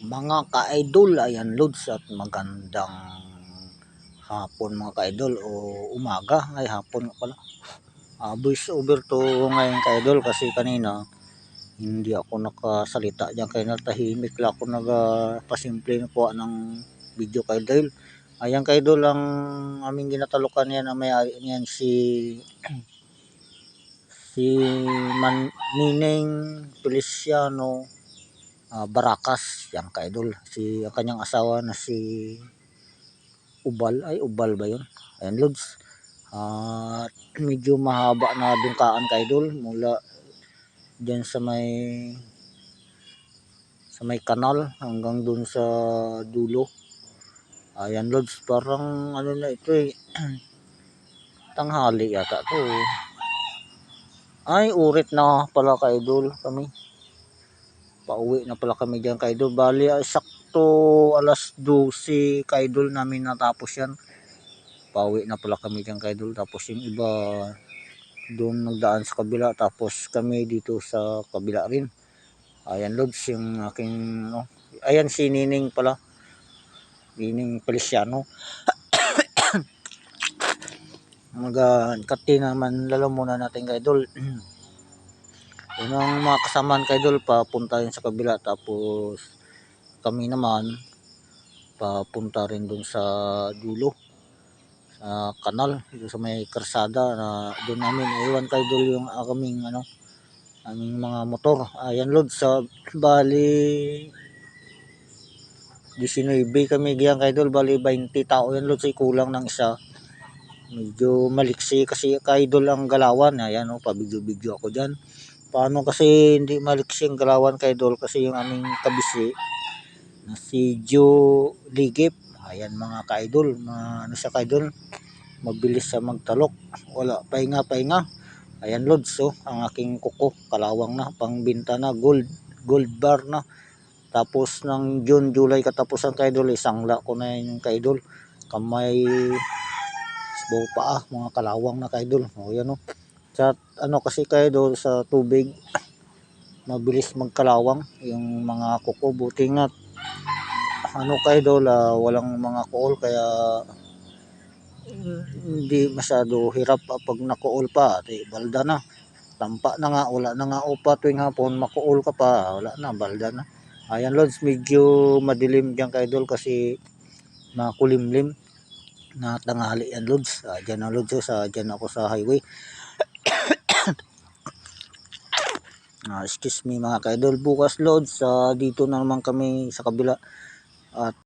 Mga ka-idol, ayan Lods, at magandang hapon mga ka-idol, o umaga, ay hapon nga pala. Voice over to ngayon ka-idol kasi kanina hindi ako nakasalita dyan kaya natahimik lang ako nagpasimple na po ng video ka-idol. Ayan ka-idol, ang aming ginatalukan yan, ang may-ari niyan si Nining Feliciano Baracas, yan ka-idol. Ang kanyang asawa na si Ubal ba yun? Ayan Lods. Medyo mahaba na bungkaan ka-idol mula dyan sa may kanal hanggang dun sa dulo. Ayan Lods, parang ano na ito tanghali yata to. Ay, urit na pala ka-idol kami. Pauwi na pala kami dyan ka-idol. Bali, sakto alas 12 ka-idol namin natapos yan. Pauwi na pala kami dyan ka-idol. Tapos yung iba doon nagdaan sa kabila. Tapos kami dito sa kabila rin. Ayan Lods, yung aking ayan si Nining pala. Nining Feliciano. Kati naman lalamunan natin ka-idol. Yun ang mga kasamaan ka-idol, papunta rin sa kabila. Tapos kami naman papunta rin dun sa dulo sa kanal, dun sa may karsada na doon namin iwan ka-idol yung aming aming mga motor. Ayan Lods, sa bali 19 kami diyan ka-idol, bali 20 tao yan Lods, kulang ng isa. Medyo maliksi kasi ka-idol ang galawan. Ayan pabidyo-bidyo ako dyan. Paano kasi hindi maliksi ang galawan ka-idol, kasi yung aming kabisi na si Joe Ligip, ayan mga ka-idol, siya ka-idol, mabilis sa magtalok, wala pahinga. Ayan Lods, ang aking kuko kalawang na, pangbenta na, gold bar na. Tapos ng June, July katapusan ka-idol, isangla ko na yung ka-idol, kamay buo paa, mga kalawang na ka-idol. Yan sa kasi ka-idol, sa tubig mabilis magkalawang yung mga kuko. Buti nga ka-idol, walang mga kuol, kaya hindi masyado hirap pag nakuol pa. Balda na, tampa na nga, wala na nga upa tuwing hapon, makuol ka pa, wala na, balda na. Ayan Lods, medyo madilim dyan ka-idol kasi makulimlim na tanghali yan Lods. Dyan na Lods, dyan ako sa highway. Excuse me mga ka-idol, bukas Lods, dito na naman kami sa kabila. At